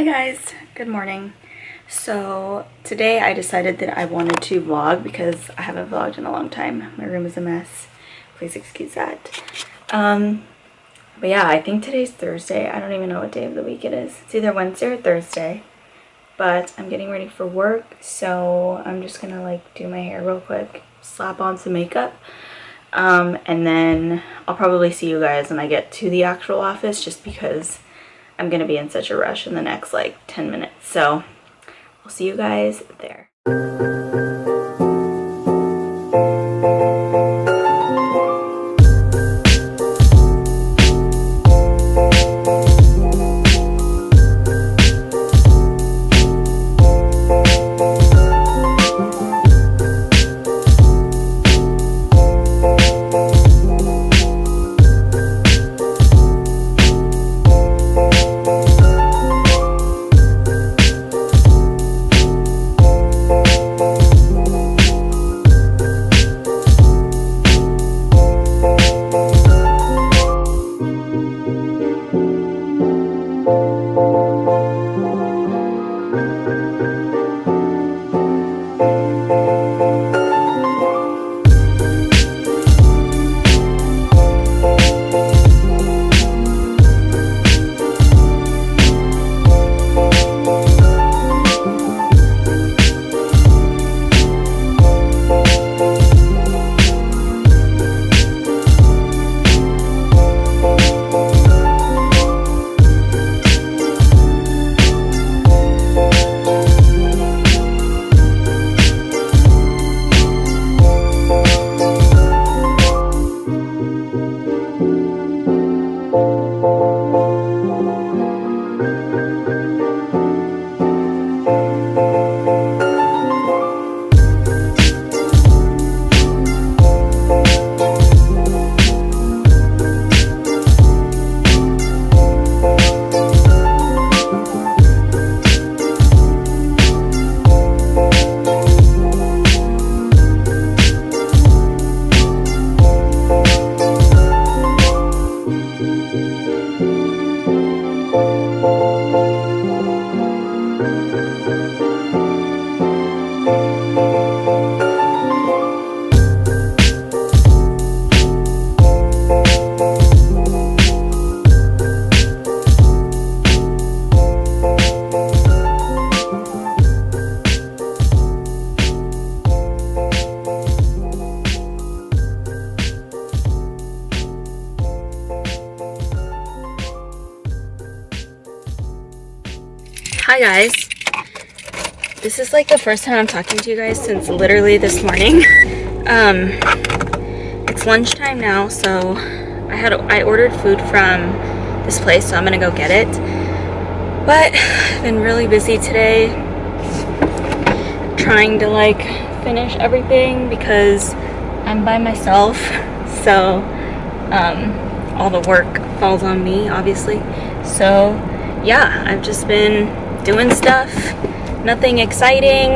Hi guys, good morning. So today I decided that I wanted to vlog because I haven't vlogged in a long time. My room is a mess. Please excuse that. But yeah, I think today's Thursday. I don't even know what day of the week it is. It's either Wednesday or Thursday. But I'm getting ready for work, so I'm just gonna like do my hair real quick, slap on some makeup, and then I'll probably see you guys when I get to the actual office just because I'm gonna be in such a rush in the next like 10 minutes. So I'll see you guys there. Hi guys, this is like the first time I'm talking to you guys since literally this morning. It's lunchtime now, so I ordered food from this place, so I'm gonna go get it. But I've been really busy today trying to like finish everything because I'm by myself, so all the work falls on me, obviously. So yeah, I've just been doing stuff, nothing exciting.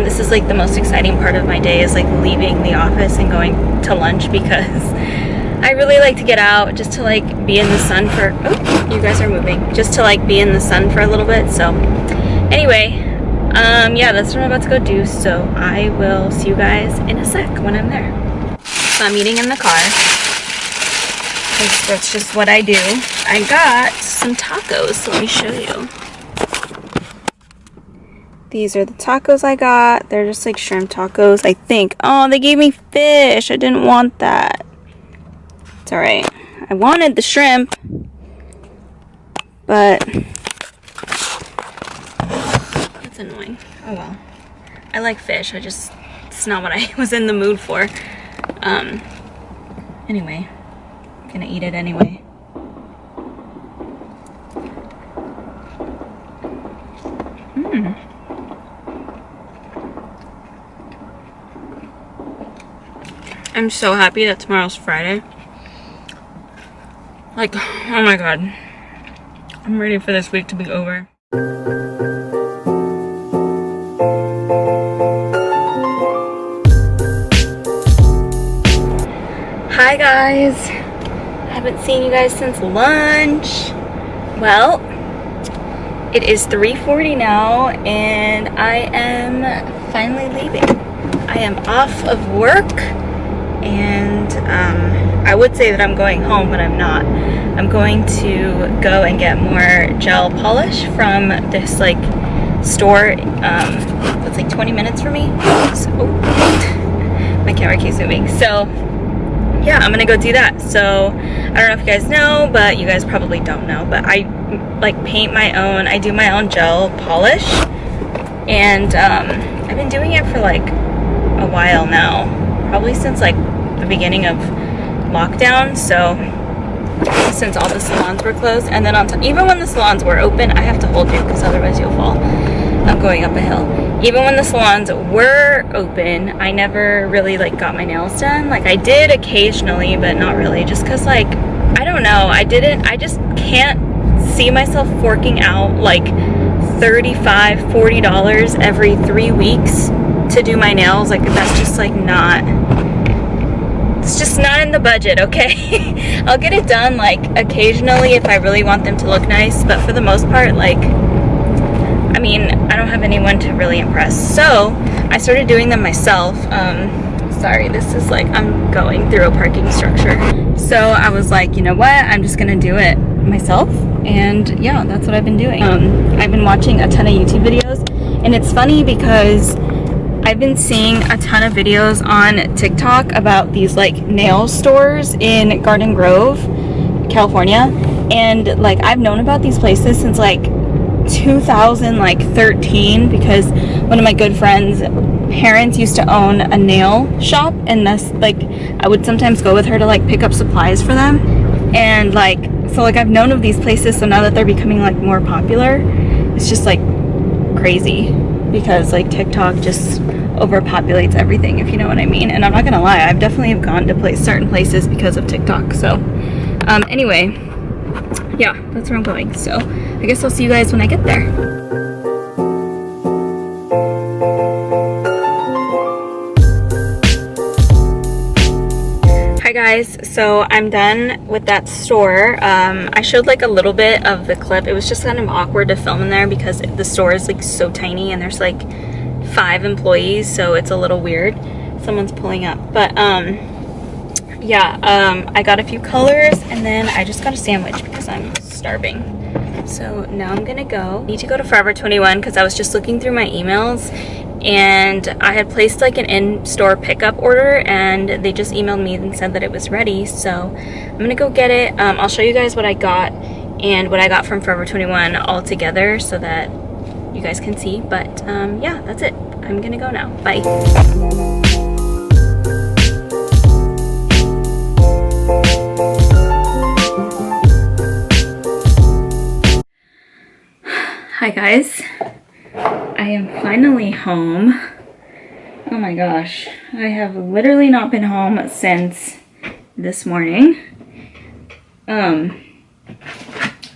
This is like the most exciting part of my day, is like leaving the office and going to lunch, because I really like to get out just to like be in the sun for, oh, you guys are moving, just to like be in the sun for a little bit. So anyway, yeah, that's what I'm about to go do, so I will see you guys in a sec when I'm there. So I'm eating in the car, because that's just what I do. I got some tacos, so let me show you. These are the tacos I got. They're just like shrimp tacos, I think. Oh, they gave me fish. I didn't want that. It's alright. I wanted the shrimp, but that's annoying. Oh well. I like fish. It's not what I was in the mood for. Anyway, I'm gonna eat it anyway. I'm so happy that tomorrow's Friday. Like, oh my god. I'm ready for this week to be over. Hi guys. Haven't seen you guys since lunch. Well, It is 3:40 now, and I am finally leaving. I am off of work, and I would say that I'm going home, but I'm not. I'm going to go and get more gel polish from this like store that's like 20 minutes from me. So, my camera keeps moving. So yeah, I'm gonna go do that. So I don't know if you guys know, but you guys probably don't know, but I like paint my own, I do my own gel polish, and I've been doing it for like a while now, probably since like the beginning of lockdown. So since all the salons were closed, and then even when the salons were open, I have to hold you because otherwise you'll fall. I'm going up a hill. Even when the salons were open, I never really like got my nails done. Like I did occasionally, but not really, just because like I don't know, I just can't see myself forking out like $35-40 every 3 weeks to do my nails. Like that's just like not, it's just not in the budget, okay? I'll get it done like occasionally if I really want them to look nice, but for the most part, like, I mean, I don't have anyone to really impress. So I started doing them myself. Sorry, this is like, I'm going through a parking structure. So I was like, you know what? I'm just gonna do it myself. And yeah, that's what I've been doing. I've been watching a ton of YouTube videos, and it's funny because I've been seeing a ton of videos on TikTok about these like nail stores in Garden Grove, California. And like I've known about these places since like 2013 because one of my good friends' parents used to own a nail shop, and that's like I would sometimes go with her to like pick up supplies for them. And like so like I've known of these places, so now that they're becoming like more popular, it's just like crazy because like TikTok just overpopulates everything, if you know what I mean. And I'm not gonna lie, I've definitely gone to certain places because of TikTok. So anyway, yeah, that's where I'm going. So I guess I'll see you guys when I get there. Hi guys, so I'm done with that store. I showed like a little bit of the clip. It was just kind of awkward to film in there because the store is like so tiny and there's like 5 employees, so it's a little weird. Someone's pulling up, but yeah, I got a few colors, and then I just got a sandwich because I'm starving. So now I'm gonna go. I need to go to Forever 21 because I was just looking through my emails, and I had placed like an in-store pickup order, and they just emailed me and said that it was ready. So I'm gonna go get it. I'll show you guys what I got and what I got from Forever 21 all together so that you guys can see. But yeah, that's it. I'm gonna go now. Bye. Hi guys, I am finally home. Oh my gosh, I have literally not been home since this morning.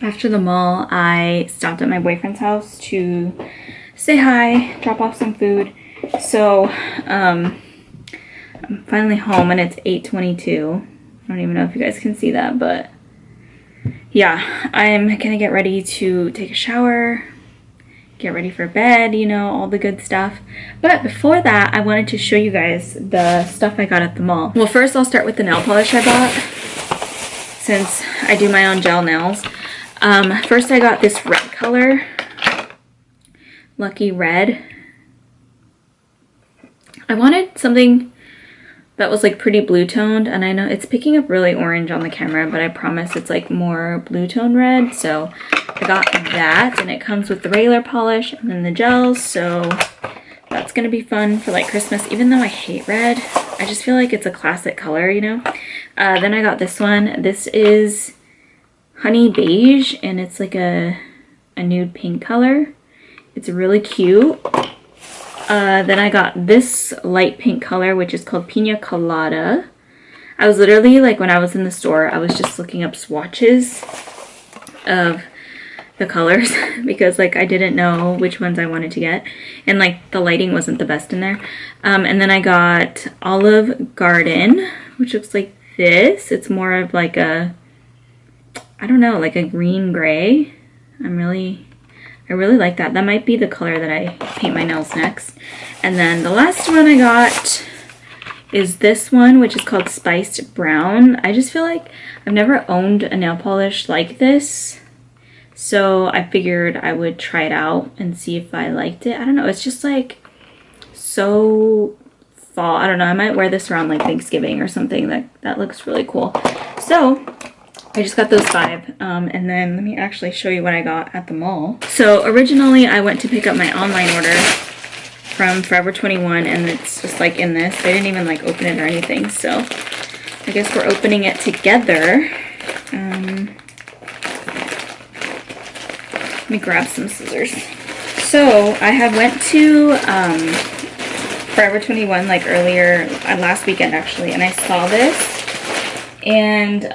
After the mall, I stopped at my boyfriend's house to say hi, drop off some food. So I'm finally home, and it's 8:22. I don't even know if you guys can see that, but yeah, I'm gonna get ready to take a shower, get ready for bed, you know, all the good stuff. But before that, I wanted to show you guys the stuff I got at the mall. Well, first I'll start with the nail polish I bought, since I do my own gel nails. First I got this red color, Lucky Red. I wanted something that was like pretty blue toned, and I know it's picking up really orange on the camera, but I promise it's like more blue tone red. So I got that, and it comes with the regular polish and then the gels, so that's gonna be fun for like Christmas. Even though I hate red, I just feel like it's a classic color, you know. Then I got this one. This is Honey Beige, and it's like a nude pink color. It's really cute. Then I got this light pink color, which is called Pina Colada. I was literally, like, when I was in the store, I was just looking up swatches of the colors because, like, I didn't know which ones I wanted to get. And, like, the lighting wasn't the best in there. And then I got Olive Garden, which looks like this. It's more of, like, a, I don't know, like a green gray. I I really like that. That might be the color that I paint my nails next. And then the last one I got is this one, which is called Spiced Brown. I just feel like I've never owned a nail polish like this, so I figured I would try it out and see if I liked it. I don't know, it's just like so fall. I don't know, I might wear this around like Thanksgiving or something. That looks really cool. So I just got those 5, and then let me actually show you what I got at the mall. So originally I went to pick up my online order from Forever 21, and it's just like in this. They didn't even like open it or anything, so I guess we're opening it together. Let me grab some scissors. So I had went to Forever 21 like earlier, last weekend actually, and I saw this, and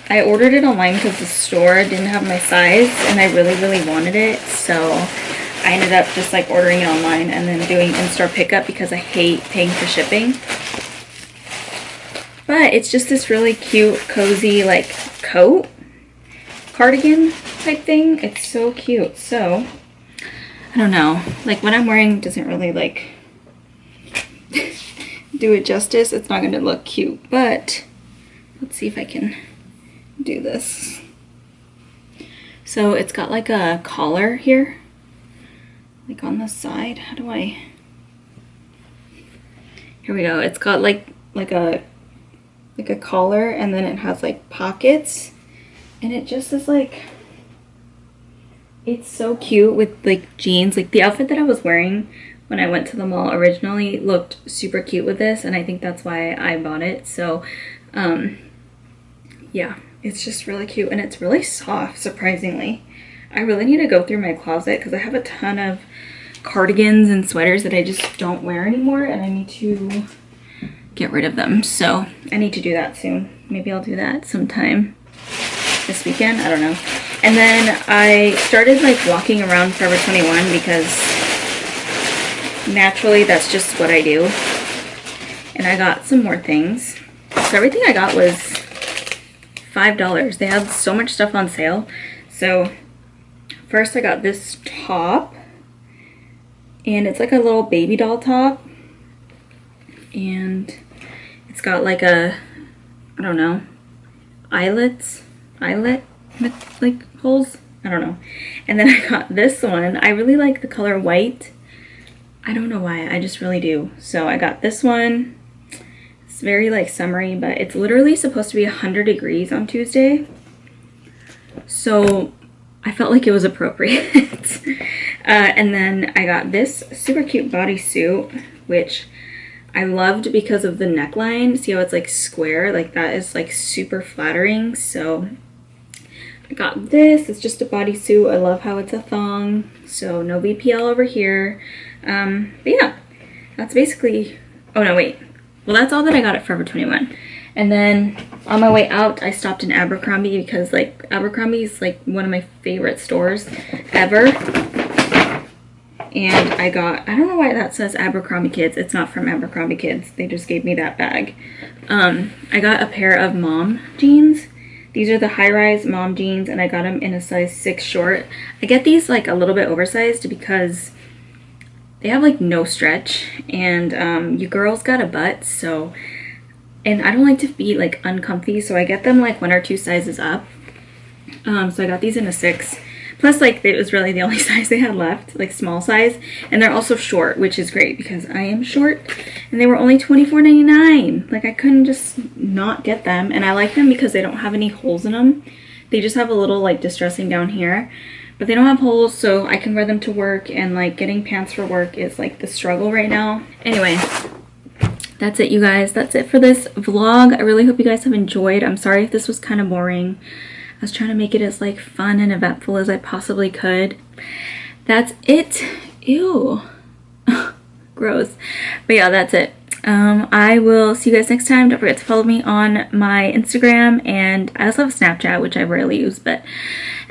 I ordered it online because the store didn't have my size, and I really wanted it, so I ended up just like ordering it online and then doing in-store pickup because I hate paying for shipping. But it's just this really cute, cozy like coat, cardigan type thing. It's so cute. So I don't know, like what I'm wearing doesn't really like do it justice. It's not gonna look cute, but let's see if I can do this. So it's got like a collar here, like on the side. How do I, here we go. It's got like a collar, and then it has like pockets, and it just is like, it's so cute with like jeans. Like the outfit that I was wearing when I went to the mall originally looked super cute with this, and I think that's why I bought it. So yeah, it's just really cute, and it's really soft, surprisingly. I really need to go through my closet because I have a ton of cardigans and sweaters that I just don't wear anymore, and I need to get rid of them. So I need to do that soon. Maybe I'll do that sometime this weekend, I don't know. And then I started like walking around Forever 21 because naturally that's just what I do. And I got some more things. So everything I got was $5. They had so much stuff on sale. So first I got this top, and it's like a little baby doll top, and it's got like a, I don't know, eyelet like holes, I don't know. And then I got this one. I really like the color white. I don't know why, I just really do. So I got this one. It's very like summery, but it's literally supposed to be 100 degrees on Tuesday. So I felt like it was appropriate. And then I got this super cute bodysuit, which I loved because of the neckline. See how it's like square? Like that is like super flattering. So I got this. It's just a bodysuit. I love how it's a thong. So no BPL over here. But yeah, that's basically, oh no, wait. Well, that's all that I got at Forever 21. And then on my way out, I stopped in Abercrombie because like Abercrombie is like one of my favorite stores ever. And I got, I don't know why that says Abercrombie Kids. It's not from Abercrombie Kids. They just gave me that bag. I got a pair of mom jeans. These are the high-rise mom jeans, and I got them in a size 6 short. I get these like a little bit oversized because they have like no stretch, and you girls got a butt, so, and I don't like to be like uncomfy, so I get them like 1 or 2 sizes up. So I got these in a 6. Plus, like, it was really the only size they had left, like small size. And they're also short, which is great because I am short. And they were only $24.99. Like, I couldn't just not get them. And I like them because they don't have any holes in them. They just have a little, like, distressing down here. But they don't have holes, so I can wear them to work. And, like, getting pants for work is, like, the struggle right now. Anyway, that's it, you guys. That's it for this vlog. I really hope you guys have enjoyed. I'm sorry if this was kind of boring. I was trying to make it as like fun and eventful as I possibly could. That's it. Ew. Gross. But yeah, that's it. I will see you guys next time. Don't forget to follow me on my Instagram, and I also have Snapchat, which I rarely use, but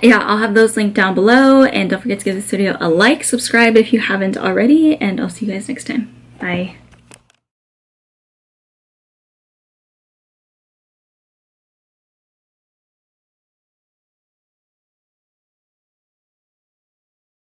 yeah, I'll have those linked down below. And don't forget to give this video a like, subscribe if you haven't already, and I'll see you guys next time. Bye.